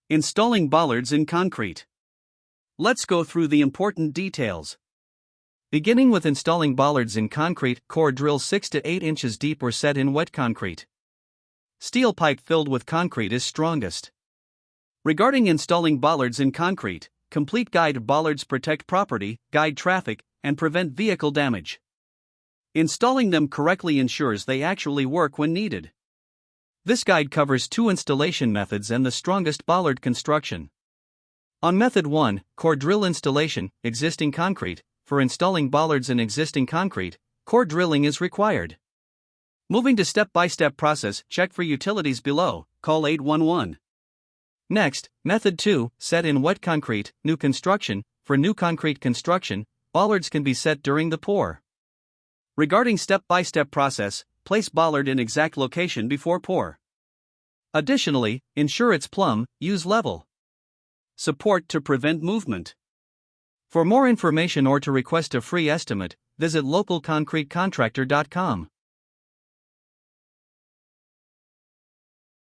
Installing bollards in concrete. Let's go through the important details. Beginning with installing bollards in concrete, core drill 6 to 8 inches deep or set in wet concrete. Steel pipe filled with concrete is strongest. Regarding installing bollards in concrete, complete guide. Bollards protect property, guide traffic, and prevent vehicle damage. Installing them correctly ensures they actually work when needed. This guide covers 2 installation methods and the strongest bollard construction. On method 1, core drill installation, existing concrete. For installing bollards in existing concrete, core drilling is required. Moving to step-by-step process, check for utilities below, call 811. Next, method 2, set in wet concrete, new construction. For new concrete construction, bollards can be set during the pour. Regarding step-by-step process, place bollard in exact location before pour. Additionally, ensure it's plumb, use level support to prevent movement. For more information or to request a free estimate, visit localconcretecontractor.com.